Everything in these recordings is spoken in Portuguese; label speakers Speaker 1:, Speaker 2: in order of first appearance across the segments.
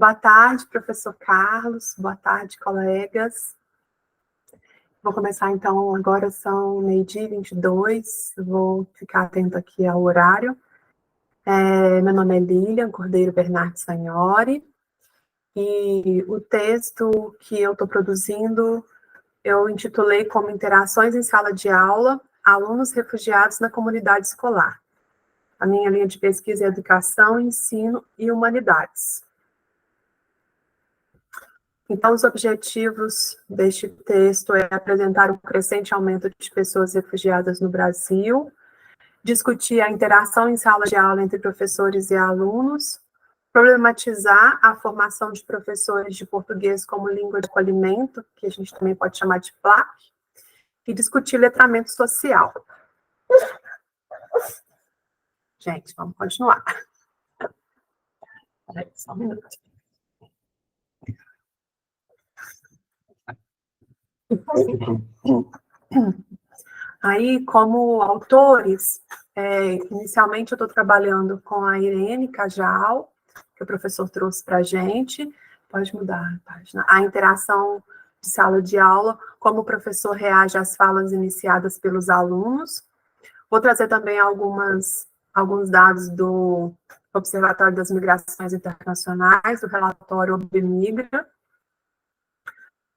Speaker 1: Boa tarde, professor Carlos. Boa tarde, colegas. Vou começar, então, agora são 12h22. Vou ficar atento aqui ao horário. Meu nome é Lilian Cordeiro Bernardes Sagnori. E o texto que eu estou produzindo, eu intitulei como Interações em Sala de Aula, Alunos Refugiados na Comunidade Escolar. A minha linha de pesquisa é Educação, Ensino e Humanidades. Então, os objetivos deste texto é apresentar o crescente aumento de pessoas refugiadas no Brasil, discutir a interação em sala de aula entre professores e alunos, problematizar a formação de professores de português como língua de acolhimento, que a gente também pode chamar de PLAC, e discutir letramento social. Gente, vamos continuar. Peraí, só um minuto. Aí, como autores, inicialmente eu estou trabalhando com a Irene Cajal, que o professor trouxe para a gente. Pode mudar a página. A interação de sala de aula, como o professor reage às falas iniciadas pelos alunos. Vou trazer também alguns dados do Observatório das Migrações Internacionais, do relatório OBMIGRA.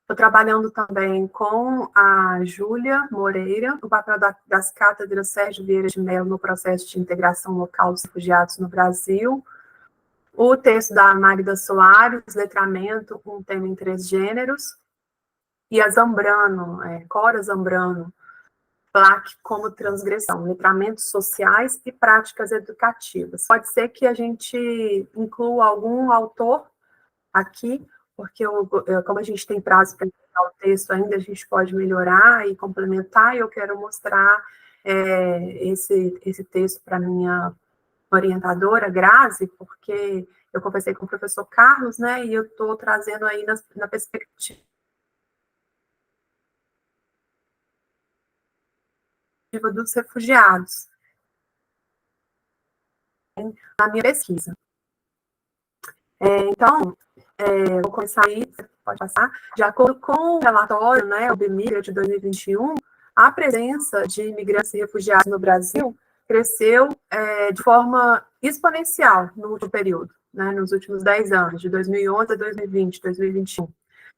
Speaker 1: Estou trabalhando também com a Júlia Moreira, o papel das cátedras Sérgio Vieira de Mello no processo de integração local dos refugiados no Brasil, o texto da Magda Soares, Letramento, um tema em 3 gêneros, e a Zambrano, Cora Zambrano, PLAC como transgressão, letramentos sociais e práticas educativas. Pode ser que a gente inclua algum autor aqui, porque como a gente tem prazo para entregar o texto ainda, a gente pode melhorar e complementar, e eu quero mostrar esse texto para a minha orientadora, Grazi, porque eu conversei com o professor Carlos, né, e eu estou trazendo aí na perspectiva dos refugiados, na minha pesquisa. Então, vou começar aí, você pode passar. De acordo com o relatório, né, o BMIGRA de 2021, a presença de imigrantes e refugiados no Brasil cresceu de forma exponencial no último período, né, nos últimos 10 anos, de 2011 a 2020, 2021.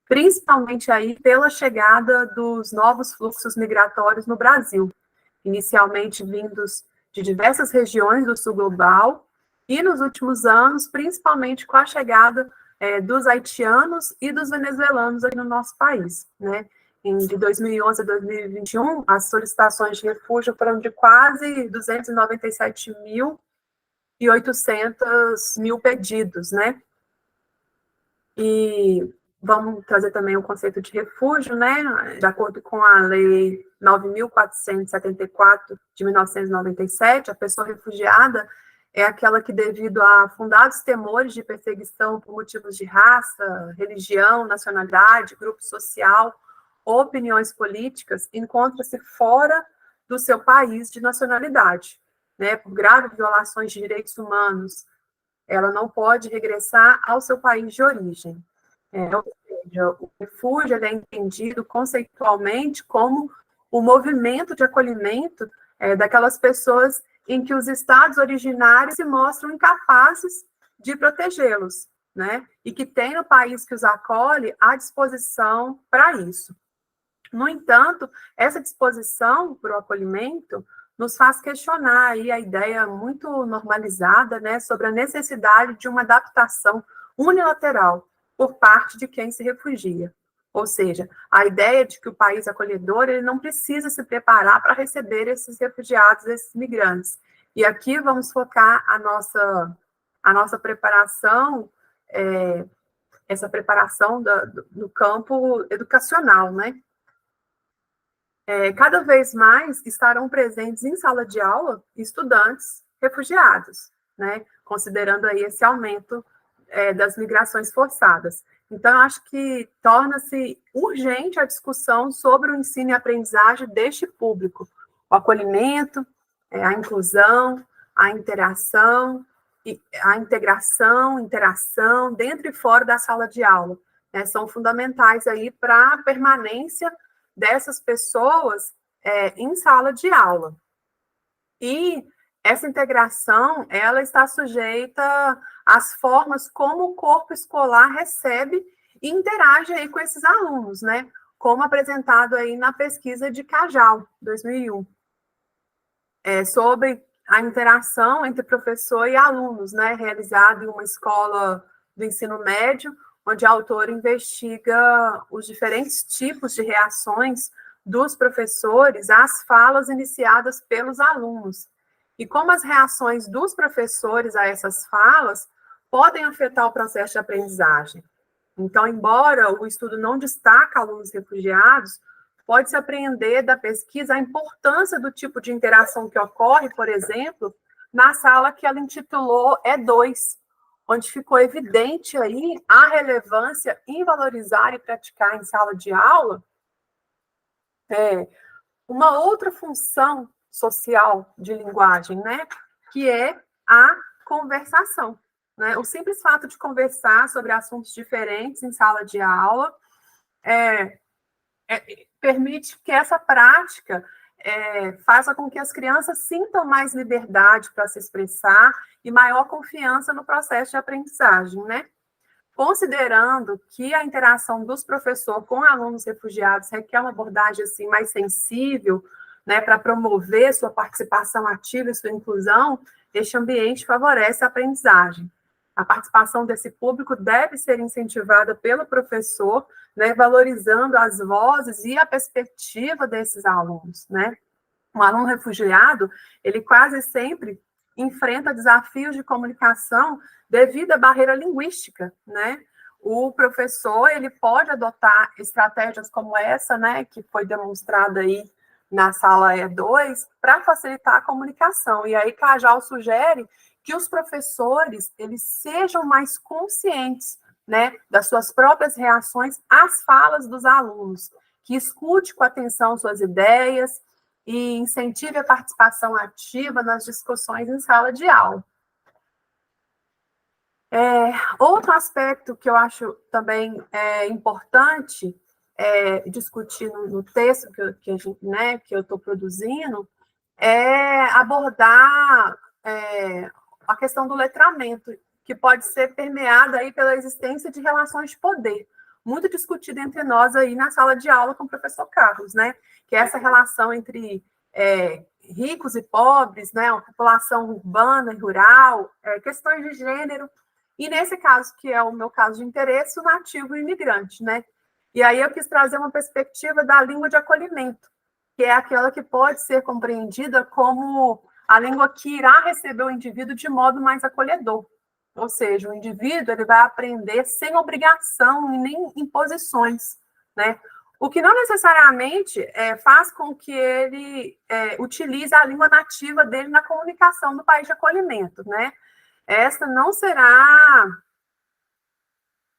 Speaker 1: Principalmente aí pela chegada dos novos fluxos migratórios no Brasil, inicialmente vindos de diversas regiões do sul global, e nos últimos anos, principalmente com a chegada dos haitianos e dos venezuelanos aqui no nosso país, né? De 2011 a 2021, as solicitações de refúgio foram de quase 297.800 pedidos, né? E vamos trazer também o conceito de refúgio, né? De acordo com a Lei 9.474 de 1997, a pessoa refugiada é aquela que, devido a fundados temores de perseguição por motivos de raça, religião, nacionalidade, grupo social ou opiniões políticas, encontra-se fora do seu país de nacionalidade, né? Por graves violações de direitos humanos, ela não pode regressar ao seu país de origem. Ou seja, o refúgio é entendido conceitualmente como o movimento de acolhimento daquelas pessoas em que os estados originários se mostram incapazes de protegê-los, né? E que tem no país que os acolhe à disposição para isso. No entanto, essa disposição para o acolhimento nos faz questionar aí a ideia muito normalizada, né, sobre a necessidade de uma adaptação unilateral por parte de quem se refugia. Ou seja, a ideia de que o país acolhedor ele não precisa se preparar para receber esses refugiados, esses migrantes. E aqui vamos focar a nossa preparação, essa preparação do campo educacional, né? Cada vez mais estarão presentes em sala de aula estudantes refugiados, né? Considerando aí esse aumento das migrações forçadas. Então, eu acho que torna-se urgente a discussão sobre o ensino e aprendizagem deste público, o acolhimento, a inclusão, a interação, a integração, interação dentro e fora da sala de aula, né, são fundamentais aí para a permanência dessas pessoas em sala de aula. E essa integração, ela está sujeita às formas como o corpo escolar recebe e interage aí com esses alunos, né? Como apresentado aí na pesquisa de Cajal, 2001, sobre a interação entre professor e alunos, né? Realizada em uma escola do ensino médio, onde a autora investiga os diferentes tipos de reações dos professores às falas iniciadas pelos alunos, e como as reações dos professores a essas falas podem afetar o processo de aprendizagem. Então, embora o estudo não destaque alunos refugiados, pode-se apreender da pesquisa a importância do tipo de interação que ocorre, por exemplo, na sala que ela intitulou E2, onde ficou evidente aí a relevância em valorizar e praticar em sala de aula uma outra função social de linguagem, né, que é a conversação, né? O simples fato de conversar sobre assuntos diferentes em sala de aula permite que essa prática faça com que as crianças sintam mais liberdade para se expressar e maior confiança no processo de aprendizagem, né? Considerando que a interação dos professores com alunos refugiados requer uma abordagem assim, mais sensível, né, para promover sua participação ativa e sua inclusão, este ambiente favorece a aprendizagem. A participação desse público deve ser incentivada pelo professor, né, valorizando as vozes e a perspectiva desses alunos, né? Um aluno refugiado, ele quase sempre enfrenta desafios de comunicação devido à barreira linguística, né? O professor, ele pode adotar estratégias como essa, né, que foi demonstrada aí na sala E2, para facilitar a comunicação. E aí Cajal sugere que os professores, eles sejam mais conscientes, né, das suas próprias reações às falas dos alunos, que escute com atenção suas ideias e incentive a participação ativa nas discussões em sala de aula. Outro aspecto que eu acho também importante discutir no texto que eu estou produzindo é abordar a questão do letramento, que pode ser permeada aí pela existência de relações de poder, muito discutida entre nós aí na sala de aula com o professor Carlos, né? Que é essa relação entre ricos e pobres, né? A população urbana e rural, questões de gênero, e nesse caso, que é o meu caso de interesse, o nativo e o imigrante, né? E aí eu quis trazer uma perspectiva da língua de acolhimento, que é aquela que pode ser compreendida como a língua que irá receber o indivíduo de modo mais acolhedor. Ou seja, o indivíduo ele vai aprender sem obrigação e nem imposições, né? O que não necessariamente faz com que ele utilize a língua nativa dele na comunicação do país de acolhimento, né? Esta não será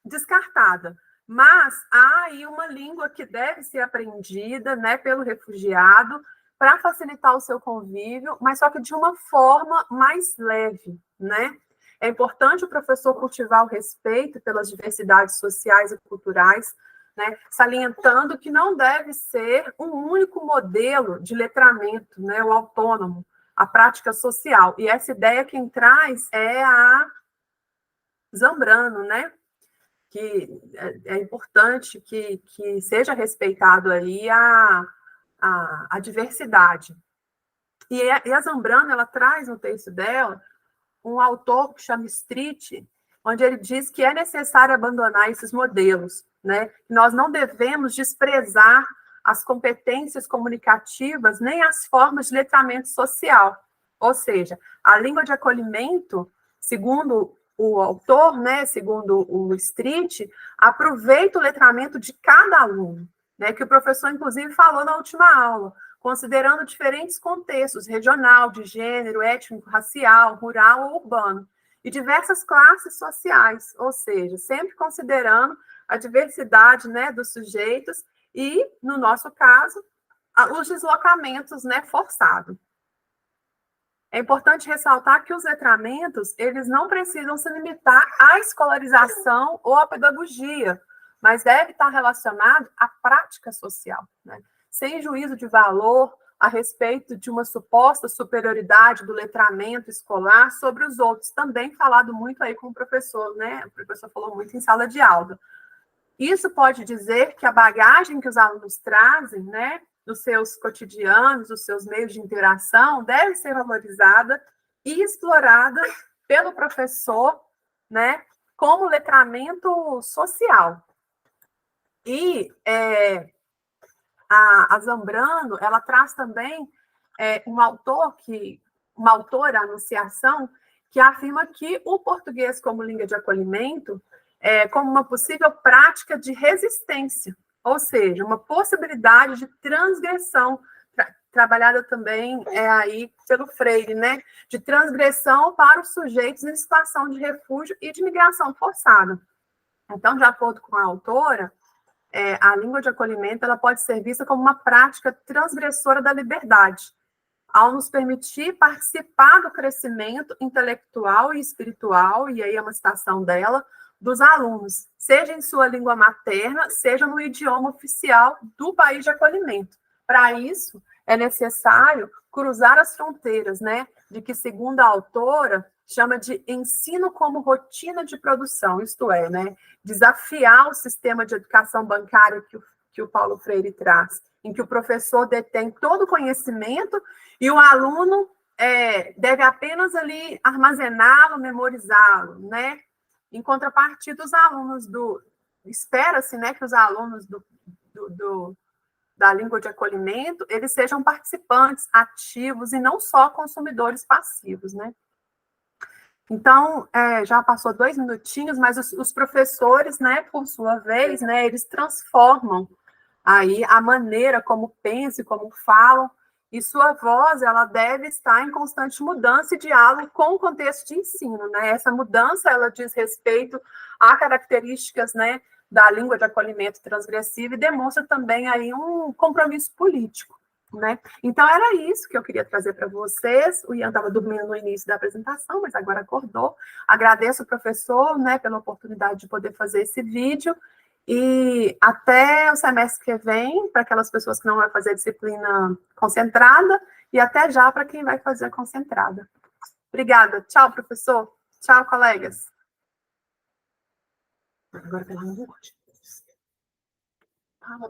Speaker 1: descartada, mas há aí uma língua que deve ser aprendida, né, pelo refugiado para facilitar o seu convívio, mas só que de uma forma mais leve, né? É importante o professor cultivar o respeito pelas diversidades sociais e culturais, né, salientando que não deve ser um único modelo de letramento, né, o autônomo, a prática social. E essa ideia quem traz é a Zambrano, né? Que é importante que seja respeitado aí a diversidade. E a Zambrano, ela traz no texto dela um autor que chama Street, onde ele diz que é necessário abandonar esses modelos, né? Nós não devemos desprezar as competências comunicativas nem as formas de letramento social. Ou seja, a língua de acolhimento, segundo o autor, né, segundo o Street, aproveita o letramento de cada aluno, né, que o professor, inclusive, falou na última aula, considerando diferentes contextos, regional, de gênero, étnico, racial, rural ou urbano, e diversas classes sociais, ou seja, sempre considerando a diversidade, né, dos sujeitos e, no nosso caso, os deslocamentos, né, forçados. É importante ressaltar que os letramentos, eles não precisam se limitar à escolarização ou à pedagogia, mas deve estar relacionado à prática social, né? Sem juízo de valor a respeito de uma suposta superioridade do letramento escolar sobre os outros, também falado muito aí com o professor, né? O professor falou muito em sala de aula. Isso pode dizer que a bagagem que os alunos trazem, né, nos seus cotidianos, nos seus meios de interação, deve ser valorizada e explorada pelo professor, né, como letramento social. E a Zambrano, ela traz também uma autora, a Anunciação, que afirma que o português como língua de acolhimento como uma possível prática de resistência, ou seja, uma possibilidade de transgressão, trabalhada também aí pelo Freire, né, de transgressão para os sujeitos em situação de refúgio e de migração forçada. Então, de acordo com a autora, a língua de acolhimento ela pode ser vista como uma prática transgressora da liberdade, ao nos permitir participar do crescimento intelectual e espiritual, e aí é uma citação dela, dos alunos, seja em sua língua materna, seja no idioma oficial do país de acolhimento. Para isso, é necessário cruzar as fronteiras, né, de que, segundo a autora, chama de ensino como rotina de produção, isto é, né, desafiar o sistema de educação bancária que o Paulo Freire traz, em que o professor detém todo o conhecimento e o aluno deve apenas ali armazená-lo, memorizá-lo, né? Em contrapartida, os alunos espera-se, né, que os alunos da língua de acolhimento, eles sejam participantes ativos e não só consumidores passivos, né? Então, já passou 2 minutinhos, mas os professores, né, por sua vez, né, eles transformam aí a maneira como pensam e como falam, e sua voz, ela deve estar em constante mudança e diálogo com o contexto de ensino, né? Essa mudança, ela diz respeito a características, né, da língua de acolhimento transgressiva e demonstra também aí um compromisso político, né? Então, era isso que eu queria trazer para vocês. O Ian estava dormindo no início da apresentação, mas agora acordou. Agradeço ao professor, né, pela oportunidade de poder fazer esse vídeo. E até o semestre que vem, para aquelas pessoas que não vão fazer disciplina concentrada, e até já para quem vai fazer concentrada. Obrigada. Tchau, professor. Tchau, colegas. Agora, pelo amor de Deus. Fala,